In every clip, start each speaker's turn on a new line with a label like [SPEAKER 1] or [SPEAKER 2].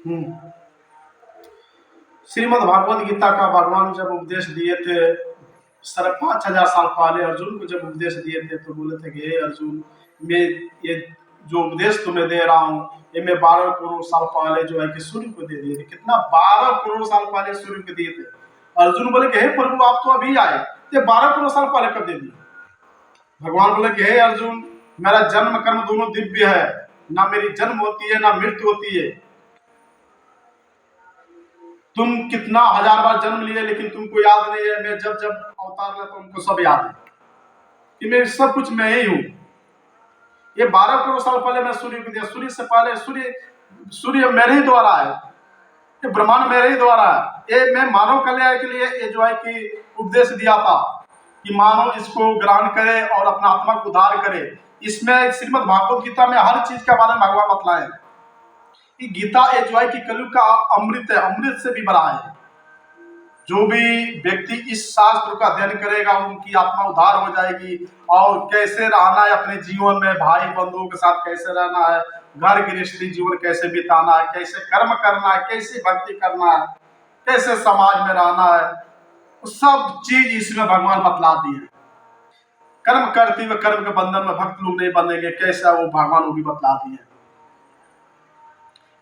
[SPEAKER 1] हम्म। श्रीमद् भागवत गीता का भगवान जब उपदेश दिए थे 5,500 साल पहले अर्जुन को जब उपदेश दिए थे तो बोले थे कि हे अर्जुन, मैं ये जो उपदेश तुम्हें दे रहा हूँ ये मैं 12 करोड़ साल पहले जो है कि सूर्य को दे दिए थे। कितना 12 करोड़ साल पहले सूर्य को दिए थे। अर्जुन बोले कि हे प्रभु आप तो अभी आए, ये 12 करोड़ साल पहले कब दे दिए? भगवान बोले कि हे अर्जुन, मेरा जन्म कर्म दोनों दिव्य है, ना मेरी जन्म होती है ना मृत्यु होती है। तुम कितना हजार बार जन्म लिए लेकिन तुमको याद नहीं है। मैं जब जब अवतार लेता हूं तुमको सब याद है कि मैं सब कुछ मैं ही हूं। ये 12 करोड़ साल पहले मैं सूर्य को दिया, सूर्य से पहले सूर्य मेरे ही द्वारा है, ये ब्रह्मांड मेरे ही द्वारा है। ये मैं मानव कल्याण के लिए ये जो है कि उपदेश दिया था कि मानव इसको ग्रहण करे और अपना आत्मा को उद्धार करे। इसमें श्रीमद् भागवत गीता में हर चीज के बारे में भगवान बतलाए कि गीता ये जो है कि कलयुग का अमृत है, अमृत से भी बड़ा है। जो भी व्यक्ति इस शास्त्र का अध्ययन करेगा उनकी आत्मा उद्धार हो जाएगी। और कैसे रहना है अपने जीवन में, भाई बंधुओं के साथ कैसे रहना है, घर गृहस्थी जीवन कैसे बिताना है, कैसे कर्म करना है, कैसे भक्ति करना है, कैसे समाज में रहना है, सब चीज इसमें भगवान बतला दिए। कर्म करते हुए कर्म के बंधन में भक्त लोग नहीं बनेंगे, कैसा वो भगवान वो भी बतला दिए।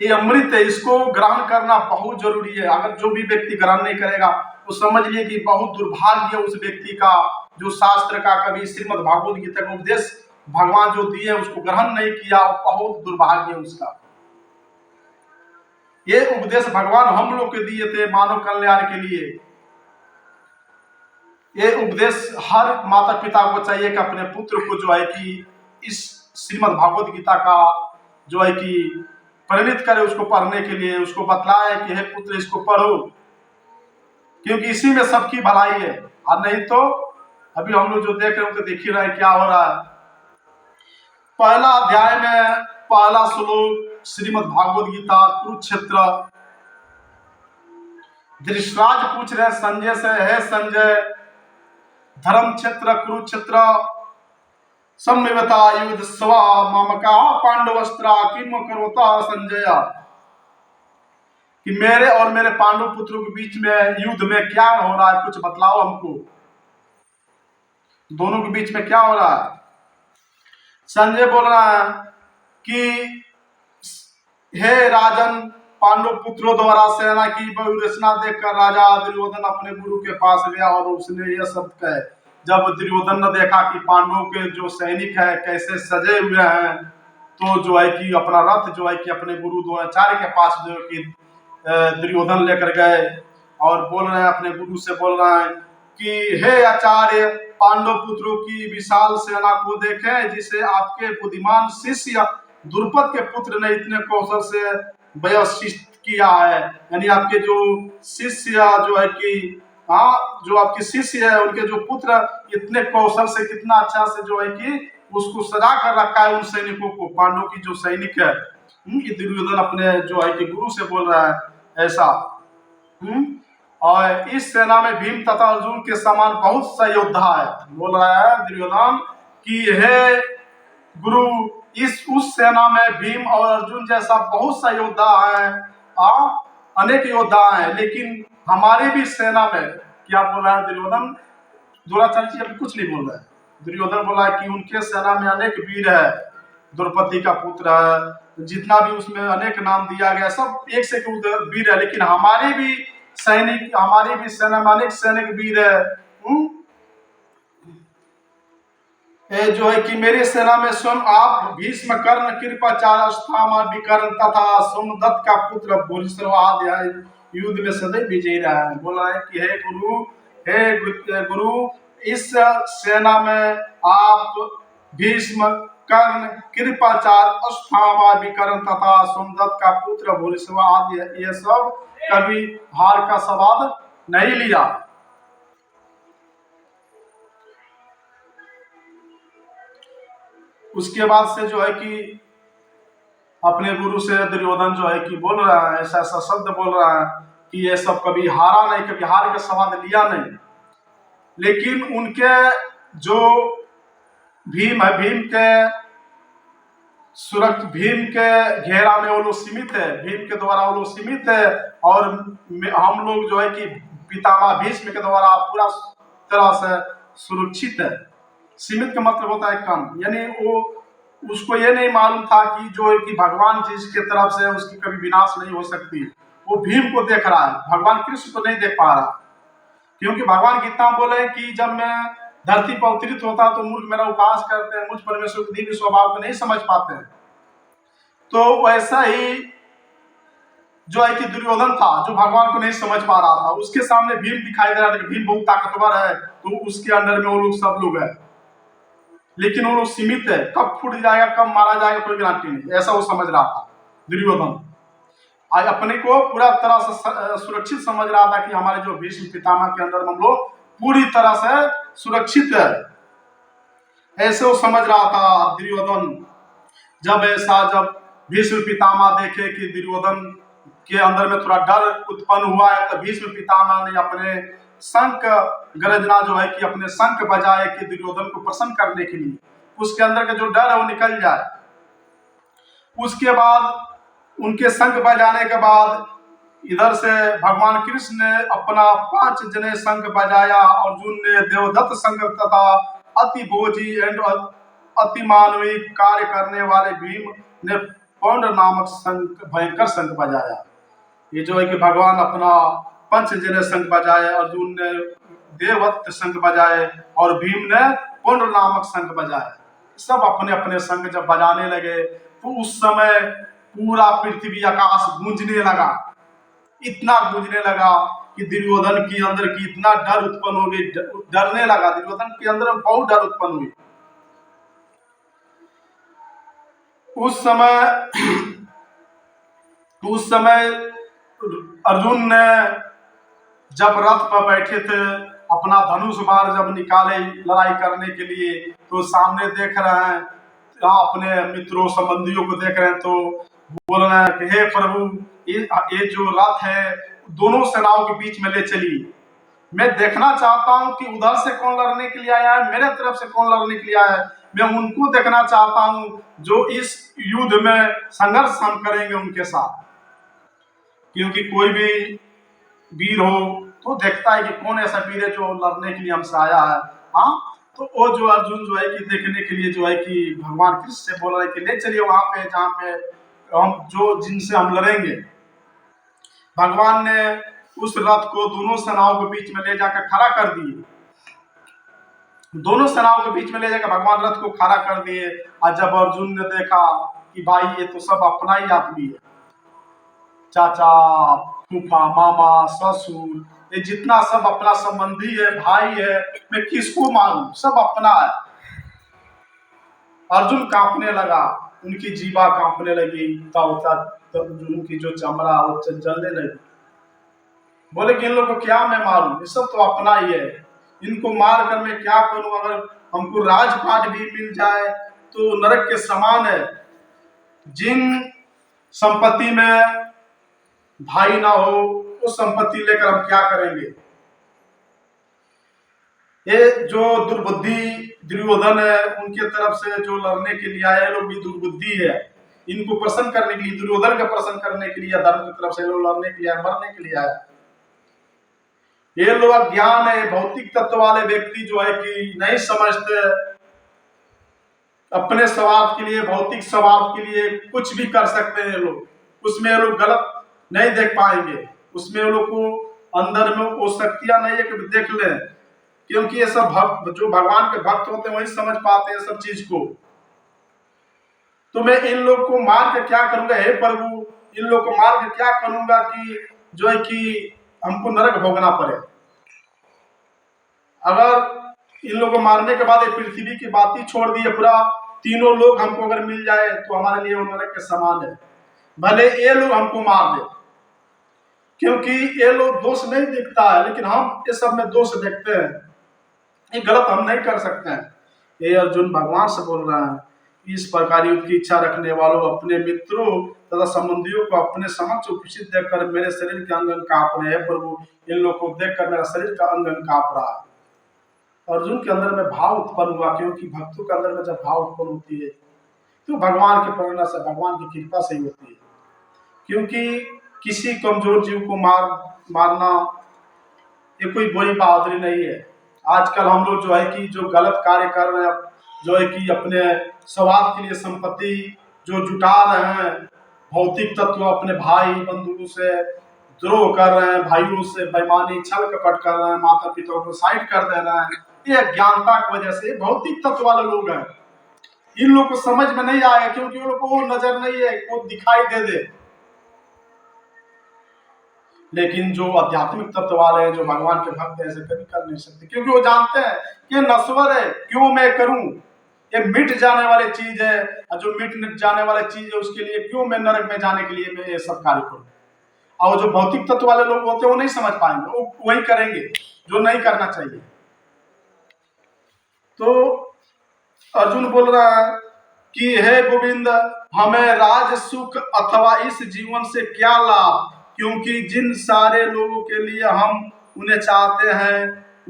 [SPEAKER 1] ये अमृत है, इसको ग्रहण करना बहुत जरूरी है। अगर जो भी व्यक्ति ग्रहण नहीं करेगा तो समझ लिए कि बहुत दुर्भाग्य उस व्यक्ति का जो शास्त्र का कभी श्रीमद् भागवत गीता का उपदेश भगवान जो दिए उसको ग्रहण नहीं किया, बहुत दुर्भाग्य है उसका। ये उपदेश भगवान हम लोग के दिए थे मानव कल्याण के लिए। ये उपदेश हर माता पिता को चाहिए कि अपने पुत्र को जो है कि इस श्रीमद् भागवत गीता का जो है कि प्रेरित करे उसको पढ़ने के लिए, उसको बतलाए कि हे पुत्र इसको पढ़ो, क्योंकि इसी में सबकी भलाई है। और नहीं तो अभी हम लोग जो देख रहे हो तो देख ही रहे क्या हो रहा है। पहला अध्याय में पहला श्लोक श्रीमद् भागवत गीता कुरुक्षेत्र। धृतराज पूछ रहे संजय से, हे संजय धर्म क्षेत्र कुरुक्षेत्र सम्मिवता युद्ध स्वा ममका पांडवस्त्रा किम करोता संजय, कि मेरे और मेरे पांडव पुत्रों के बीच में युद्ध में क्या हो रहा है, कुछ बतलाओ हमको, दोनों के बीच में क्या हो रहा है। संजय बोल रहा है कि हे राजन, पांडव पुत्रों द्वारा सेना की व्यवस्था देखकर राजा दुर्योधन अपने गुरु के पास गया और उसने यह शब्द कहे। जब दुर्योधन ने देखा कि पांडवों के जो सैनिक है कैसे सजे हुए हैं, तो जो है कि अपना रथ जो है कि अपने गुरु द्रोणाचार्य के पास जो है कि दुर्योधन लेकर गए और बोल रहे हैं, अपने गुरु से बोल रहे हैं कि हे आचार्य, पांडव पुत्रों की विशाल सेना को देखें जिसे आपके बुद्धिमान शिष्य द्रुपद के पुत्र ने इतने कौशल से व्यवस्थित किया है। यानी आपके जो शिष्य जो है कि जो आपके शिष्य है उनके जो पुत्र इतने कौशल से कितना अच्छा से जो है कि उसको सजा कर रखा है उन सैनिकों को, पांडवों की जो सैनिक है। दुर्योधन अपने जो है कि गुरु से बोल रहा है ऐसा। और इस सेना में भीम तथा अर्जुन के समान बहुत सा योद्धा है। बोल रहा है दुर्योधन कि हे गुरु, उस सेना में भीम और अर्जुन जैसा बहुत सा योद्धा है, अनेक योद्धा हैं, लेकिन हमारी भी सेना में क्या बोल रहा है दुर्योधन, द्रोणाचार्य जी अभी कुछ नहीं बोल रहा है। दुर्योधन बोला कि उनके सेना में अनेक वीर है, द्रौपदी का पुत्र है, जितना भी उसमें अनेक नाम दिया गया सब एक से वीर है, लेकिन हमारी भी सैनिक, हमारी भी सेना में अनेक सैनिक वीर है। जो है कि मेरी सेना में स्वयं आप भीष्म कर्ण कृपाचार्य अश्वत्थामा विकर्ण तथा सोमदत्त का पुत्र भूरिश्रव युद्ध में सदैव विजयी रहा है। बोल रहा है कि हे गुरु, इस सेना में आप भीष्म कर्ण कृपाचार्य अश्वत्थामा विकर्ण तथा सोमदत्त का पुत्र भूरिश्रव आदि ये सब कभी हार का स्वाद नहीं लिया। उसके बाद से जो है कि अपने गुरु से दुर्योधन जो है कि बोल रहा है, ऐसा ऐसा शब्द बोल रहा है कि ये सब कभी हारा नहीं, कभी हार का स्वाद लिया नहीं। लेकिन उनके जो भीम है, भीम के सुरक्षित भीम के घेरा में वो लोग सीमित है, भीम के द्वारा वो लोग सीमित है, और हम लोग जो है कि पितामह भीष्म के द्वारा पूरा तरह से सुरक्षित है। सीमित का मतलब होता है कम, यानी वो उसको ये नहीं मालूम था कि जो है कि भगवान जिसके तरफ से उसकी कभी विनाश नहीं हो सकती। वो भीम को देख रहा है, भगवान कृष्ण को नहीं देख पा रहा, क्योंकि भगवान गीता में बोले कि जब मैं धरती पर अवतरित होता तो मूर्ख मेरा उपहास करते हैं, मुझ परमेश्वर के दिव्य स्वभाव को नहीं समझ पाते हैं। तो वैसा ही जो है कि दुर्योधन था, जो भगवान को नहीं समझ पा रहा था, उसके सामने भीम दिखाई दे रहा था कि भीम बहुत ताकतवर है, तो उसके अंडर में वो लोग सब लोग है, लेकिन वो लोग सीमित है, कब फूट जाएगा कब मारा जाएगा कोई गारंटी नहीं, ऐसा वो समझ रहा था दुर्योधन। आज अपने को पूरा तरह से सुरक्षित समझ रहा था कि हमारे जो भीष्म पितामह के अंदर हम लोग पूरी तरह से सुरक्षित है, ऐसे वो समझ रहा था दुर्योधन। जब भीष्म पितामह देखे कि दुर्योधन के अंदर में थोड़ा डर उत्पन्न हुआ है, तो भीष्म पितामह ने अपने शंख गर्जना जो है कि अपने शंख बजाए कि दुर्योधन को प्रसन्न करने के लिए, उसके अंदर का जो डर है वो निकल जाए। उसके बाद उनके शंख बजाने के बाद इधर से भगवान कृष्ण ने अपना 5 जने शंख बजाया, अर्जुन ने देवदत्त शंख तथा अति भोजी एंड अति मानवीय कार्य करने वाले भीम ने पौंड नामक शंख, भयंकर शंख बजाया। ये जो है कि भगवान अपना 5 जने शंख बजाए, अर्जुन ने देवदत्त शंख बजाए और भीम ने पौंड नामक शंख बजाए। सब अपने अपने शंख जब बजाने लगे तो उस समय पूरा पृथ्वी आकाश गूंजने लगा, इतना गूंजने लगा कि दुर्योधन के अंदर की इतना डर उत्पन्न हो गई, डरने लगा, दुर्योधन के अंदर बहुत डर उत्पन्न हुई। उस समय अर्जुन ने जब रथ पर बैठे थे, अपना धनुष बाण जब निकाले लड़ाई करने के लिए, तो सामने देख रहे हैं, अपने मित्रों संबंधियों को देख रहे हैं, तो बोल रहे हैं कि हे प्रभु, ये जो रथ है दोनों सेनाओं के बीच में ले चलिए। मैं देखना चाहता हूं कि उधर से कौन लड़ने के लिए आया है, मेरे तरफ से कौन लड़ने के लिए आया है। मैं उनको देखना चाहता हूं जो इस युद्ध में संघर्ष हम करेंगे उनके साथ, क्योंकि कोई भी वीर हो तो देखता है कि कौन ऐसा वीर है जो लड़ने के लिए हमसे आया है। हाँ, तो वो जो अर्जुन जो है कि देखने के लिए जो है कि भगवान कृष्ण से बोल रहे कि ले चलिए वहां पे जहाँ पे हम जो जिनसे हम लड़ेंगे। भगवान ने उस रथ को दोनों सेनाओं के बीच में ले जाकर खड़ा कर दिए, दोनों सेनाओं के बीच में ले जाकर भगवान रथ को खड़ा कर दिए। और जब अर्जुन ने देखा कि भाई ये तो सब अपना ही आदमी है, चाचा फूफा मामा ससुर, ये जितना सब अपना संबंधी है, भाई है, मैं किसको मारूं, सब अपना है। अर्जुन कांपने लगा, उनकी जीवा कांपने लगी, उनकी जो चमड़ा वो जलने लगी। बोले कि इन लोगों को क्या मैं मारूं, ये सब तो अपना ही है, इनको मार कर मैं क्या करूं, अगर हमको राजपाट भी मिल जाए तो नरक के समान है। जिन संपत्ति में भाई ना हो वो संपत्ति लेकर हम क्या करेंगे। ये जो दुर्बुद्धि दुर्योधन है, उनके तरफ से जो लड़ने के लिए आए लोग भी दुर्बुद्धि है, इनको प्रसन्न करने के लिए, दुर्योधन का प्रसन्न करने के लिए, धर्म की तरफ से लोग लड़ने के लिए, मरने के लिए आया। ये लोग अज्ञान है, भौतिक तत्व वाले व्यक्ति जो है कि नहीं समझते, अपने स्वार्थ के लिए, भौतिक स्वार्थ के लिए कुछ भी कर सकते हैं लोग, उसमें ये लोग गलत नहीं देख पाएंगे, उसमें लोग को अंदर में वो शक्तियां नहीं है कि देख लें, क्योंकि ये सब भक्त जो भगवान के भक्त होते हैं वही समझ पाते हैं सब चीज को। तो मैं इन लोग को मार के क्या करूंगा, हे प्रभु, इन लोग को मार के क्या करूंगा कि जो है कि हमको नरक भोगना पड़े। अगर इन लोगों को मारने के बाद ये पृथ्वी की बात ही छोड़ दी, पूरा तीनों लोग हमको अगर मिल जाए तो हमारे लिए वो नरक के समान है, भले ये लोग हमको मार दे, क्योंकि ये लोग दोष नहीं दिखता है, लेकिन हम ये सब में दोष देखते हैं, ये गलत हम नहीं कर सकते हैं। ये अर्जुन भगवान से बोल रहा है, इस प्रकार युद्ध की इच्छा रखने वालों अपने मित्रों तथा संबंधियों को अपने समक्ष उपस्थित देखकर मेरे शरीर के अंग कांप रहे हैं। प्रभु, इन लोग को देखकर मेरा शरीर का अंग कांप रहा है। अर्जुन के अंदर में भाव उत्पन्न हुआ, क्योंकि भक्तों के अंदर में जब भाव उत्पन्न होती है तो भगवान के प्रेरणा से, भगवान की कृपा से ही होती है। क्योंकि किसी कमजोर जीव को मारना ये कोई बड़ी बहादुरी नहीं है। आजकल हम लोग जो है कि जो गलत कार्य कर रहे हैं, जो है कि अपने स्वार्थ के लिए संपत्ति जो जुटा रहे हैं, भौतिक तत्व अपने भाई बंधुओं से द्रोह कर रहे हैं, भाइयों से बेईमानी छल कपट कर रहे हैं, माता पिता को साइड कर दे रहे हैं, ये अज्ञानता की वजह से भौतिक तत्व वाले लोग हैं। इन लोग को समझ में नहीं आया क्योंकि उन लोग को वो नजर नहीं है, वो दिखाई दे। लेकिन जो आध्यात्मिक तत्व वाले हैं, जो भगवान के भक्त हैं, ऐसे कभी कर नहीं सकते, क्योंकि वो जानते हैं कि नश्वर है, क्यों मैं करूं, ये मिट जाने वाली चीज है, और जो मिट जाने वाली चीज है उसके लिए क्यों मैं नरक में जाने के लिए मैं ये सब कार्य करूं। और जो भौतिक तत्व वाले लोग होते हैं वो नहीं समझ पाएंगे, वो वही करेंगे जो नहीं करना चाहिए। तो अर्जुन बोल रहा है कि हे गोविंद, हमें राज सुख अथवा इस जीवन से क्या लाभ, क्योंकि जिन सारे लोगों के लिए हम उन्हें चाहते हैं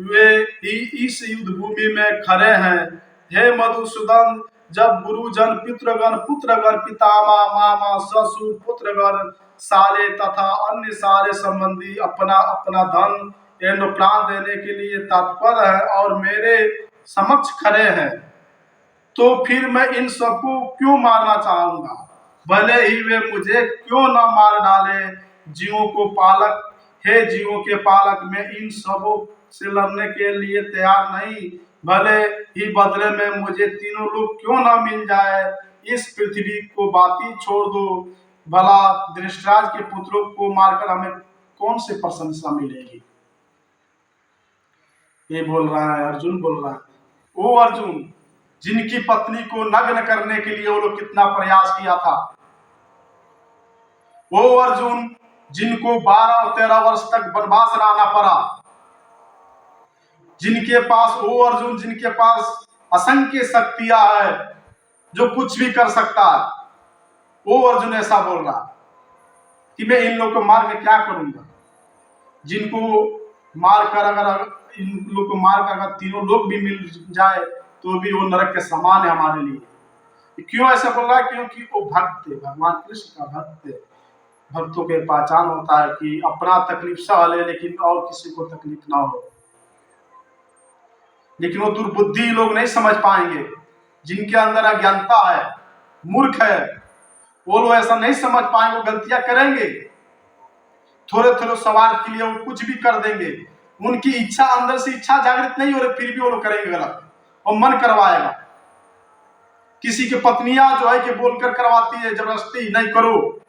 [SPEAKER 1] वे ही इस युद्ध भूमि में खड़े हैं। हे मधुसूदन, जब गुरुजन पितृगण पुत्रगण पितामह मामा ससुर पुत्रगण सारे तथा अन्य सारे संबंधी अपना अपना धन एवं प्राण देने के लिए तत्पर है और मेरे समक्ष खड़े हैं, तो फिर मैं इन सबको क्यों मारना चाहूंगा, भले ही वे मुझे क्यों न मार डाले। जीवों को पालक, हे जीवों के पालक, मैं इन सबों से लड़ने के लिए तैयार नहीं, भले ही बदले में मुझे तीनों लोग क्यों न मिल जाए। इस पृथ्वी को बाकी छोड़ दो, भला धृतराष्ट्र के पुत्रों को मारकर हमें कौन सी प्रशंसा मिलेगी। ये बोल रहा है, अर्जुन बोल रहा है, ओ अर्जुन, जिनकी पत्नी को नग्न करने के लिए वो लोग कितना प्रयास किया था, वो अर्जुन जिनको 12 और 13 वर्ष तक वनवास रहना पड़ा, जिनके पास, वो अर्जुन जिनके पास असंख्य शक्तियां है, जो कुछ भी कर सकता है, वो अर्जुन ऐसा बोल रहा कि मैं इन लोगों को मार के क्या करूंगा। जिनको मारकर अगर इन लोग को मारकर अगर तीनों लोग भी मिल जाए तो भी वो नरक के समान है हमारे लिए। क्यों ऐसा बोल रहा है? क्योंकि वो भक्त है, भगवान कृष्ण का भक्त है। भक्तों के पहचान होता है कि अपना तकलीफ सह ले लेकिन और किसी को तकलीफ ना हो। लेकिन वो दुर्बुद्धि लोग नहीं समझ पाएंगे, जिनके अंदर अज्ञानता है, मूर्ख है, वो लोग ऐसा नहीं समझ पाएंगे, वो गलतियां करेंगे, थोड़े थोड़े सवाल के लिए वो कुछ भी कर देंगे। उनकी इच्छा, अंदर से इच्छा जागृत नहीं हो रही, फिर भी वो लोग करेंगे गलत, और मन करवाएगा। किसी की पत्नियां जो है कि बोलकर करवाती है जबरदस्ती, नहीं करो,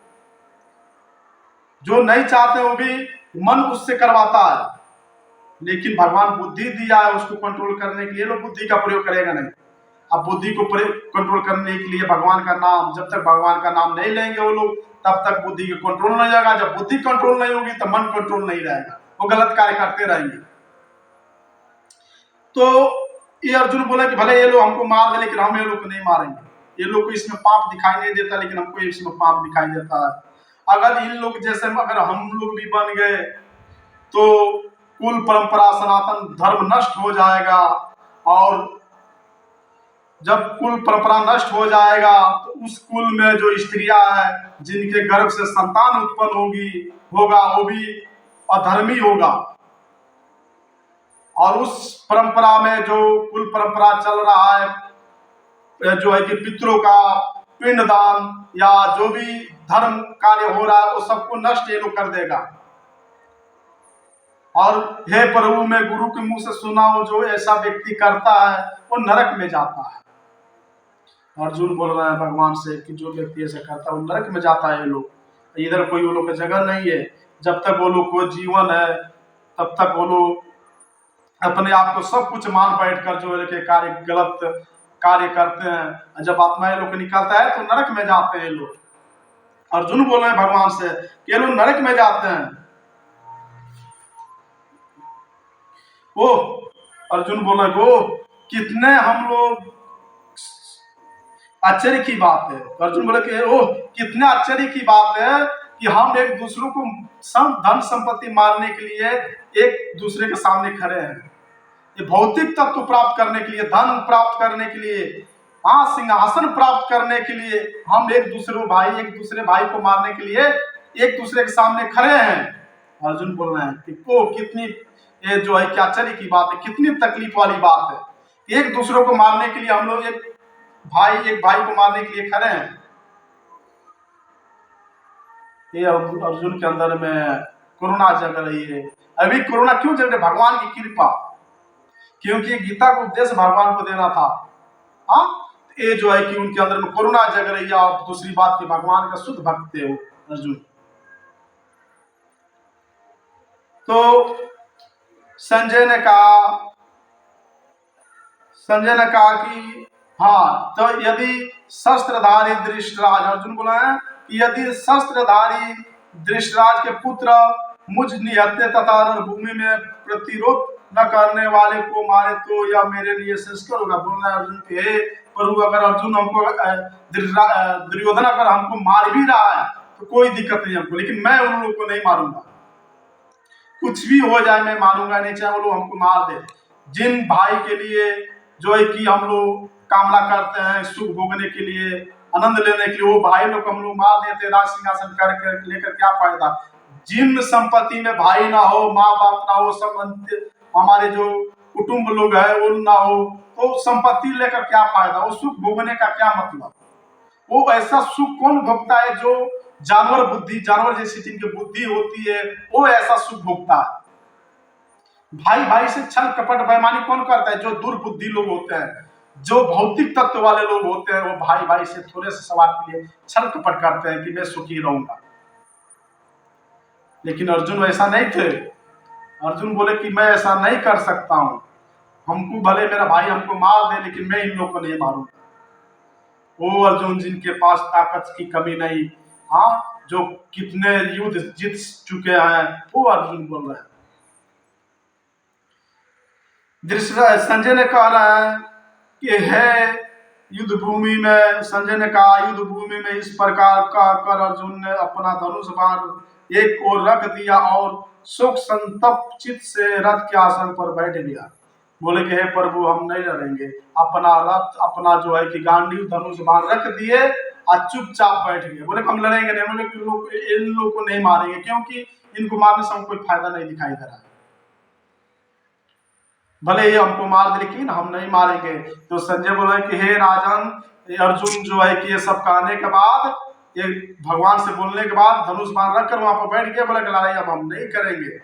[SPEAKER 1] जो नहीं चाहते वो भी मन उससे करवाता है। लेकिन भगवान बुद्धि दिया है उसको कंट्रोल करने के लिए, लोग बुद्धि का प्रयोग करेगा नहीं। अब बुद्धि को कंट्रोल करने के लिए भगवान का नाम, जब तक भगवान का नाम नहीं लेंगे वो लोग, तब तक बुद्धि का कंट्रोल नहीं जाएगा। जब बुद्धि कंट्रोल नहीं होगी तो मन कंट्रोल नहीं रहेगा, वो गलत कार्य करते रहेंगे। तो ये अर्जुन बोला कि भले ये लोग हमको मार दे लेकिन हम ये लोग को नहीं मारेंगे। ये लोग को इसमें पाप दिखाई नहीं देता लेकिन हमको इसमें पाप दिखाई देता है। अगर इन लोग जैसे अगर हम लोग भी बन गए तो कुल परंपरा सनातन धर्म नष्ट हो जाएगा, और जब कुल परंपरा नष्ट हो जाएगा तो उस कुल में जो स्त्रियां हैं जिनके गर्भ से संतान उत्पन्न होगा वो भी अधर्मी होगा। और उस परंपरा में जो कुल परंपरा चल रहा है जो है कि पितरों का पिंडदान या जो भी धर्म कार्य हो रहा है वो सबको नष्ट ये लोग कर देगा। और हे प्रभु, मैं गुरु के मुंह से सुना हूं जो ऐसा व्यक्ति करता है वो नरक में जाता है। अर्जुन बोल रहा है भगवान से कि जो व्यक्ति ऐसा करता है वो नरक में जाता है। ये लोग, इधर कोई वो लोग की जगह नहीं है। जब तक वो लोग को जीवन है तब तक वो लोग अपने आप को सब कुछ मान बैठ कर जो है कार्य गलत कार्य करते हैं। जब आत्मा ये लोग को निकलता है तो नरक में जाते हैं ये लोग। अर्जुन बोल रहे हैं भगवान से कि ये लोग नरक में जाते हैं। ओ अर्जुन बोला वो कितने हम लोग आश्चर्य की बात है। अर्जुन बोले कि ओ कितने आश्चर्य की बात है कि हम एक दूसरे को धन संपत्ति मारने के लिए एक दूसरे के सामने खड़े हैं। ये भौतिक तत्व प्राप्त करने के लिए, धन प्राप्त करने के लिए, हाँ, सिंहासन प्राप्त करने के लिए हम एक दूसरे भाई को मारने के लिए एक दूसरे के सामने खड़े हैं। अर्जुन बोल रहे हैं कि को कितनी ये जो है क्या चली की बात है, कितनी तकलीफ वाली बात है। एक दूसरे को मारने के लिए हम लोग एक भाई को मारने के लिए खड़े हैं। ये अर्जुन के अंदर में करुणा जग रही है। अभी करुणा क्यों जग रही? भगवान की कृपा, क्योंकि गीता को उद्देश्य भगवान को देना था। हाँ, ये जो है कि उनके अंदर में करुणा जग रही है। और दूसरी बात कि भगवान का शुद्ध भक्त है वो अर्जुन। तो संजय ने कहा कि हाँ, तो यदि शस्त्रधारी धृतराज, अर्जुन बोला है कि यदि शस्त्रधारी धृतराज के पुत्र मुझ निहत्थे तथा रणभूमि में प्रतिरोध न करने वाले को मारे तो यह मेरे लिए श्रेष्ठ होगा। बोल रहा है अर्जुन के, हे प्रभु, अगर अर्जुन हमको दुर्योधन अगर हमको मार भी रहा है तो कोई दिक्कत नहीं हमको, लेकिन मैं उन लोगों को नहीं मारूंगा। कुछ भी हो जाए मैं मारूंगा नहीं, चाहे वो लोग हमको मार दे। जिन भाई के लिए जो है कि हम लोग कामना करते हैं सुख भोगने के लिए, आनंद लेने के लिए, वो भाई लोग हम लोग मार देते, राज सिंहासन कर लेकर क्या फायदा। जिन संपत्ति में भाई ना हो, माँ बाप ना हो, संबंध हमारे जो कुटुंब लोग है वो ना हो, तो संपत्ति लेकर क्या फायदा, वो सुख भोगने का क्या मतलब। वो ऐसा सुख कौन भोगता है जो जानवर जैसी जिनकी बुद्धि होती है, वो ऐसा सुख भोगता है। भाई भाई से छल कपट बेईमानी कौन करता है? जो दुर्बुद्धि लोग होते हैं, जो भौतिक तत्व वाले लोग होते हैं, वो भाई भाई से थोड़े से सवाल के लिए छल कपट करते हैं कि मैं सुखी रहूंगा। लेकिन अर्जुन ऐसा नहीं थे। अर्जुन बोले कि मैं ऐसा नहीं कर सकता हूं, हमको भले मेरा भाई हमको मार दे लेकिन मैं इन लोग को नहीं मारूंगा। वो अर्जुन जिनके पास ताकत की कमी नहीं, हाँ, जो कितने युद्ध जीत चुके हैं, वो अर्जुन बोल रहे हैं। संजय ने कह रहा है कि है युद्ध भूमि में, संजय ने कहा युद्ध भूमि में इस प्रकार कहकर अर्जुन ने अपना धनुष बाण एक ओर रख दिया और शोक संतप्त चित्त से रथ के आसन पर बैठ गया। बोले कि हे प्रभु, हम नहीं लड़ेंगे। अपना जो है कि गांडीव धनुष बाण रख दिए और चुपचाप बैठ गए। बोले हम लड़ेंगे नहीं। बोले कि इन लोग को नहीं मारेंगे, क्योंकि इनको मारने से हमको कोई फायदा नहीं दिखाई दे रहा है। भले ही हमको मार दे लेकिन हम नहीं मारेंगे। तो संजय बोले कि हे राजन, अर्जुन जो है कि ये सब कहने के बाद, ये भगवान से बोलने के बाद धनुष बाण रख कर वहां पर बैठ गया। बोले कि लड़ाई अब हम नहीं करेंगे।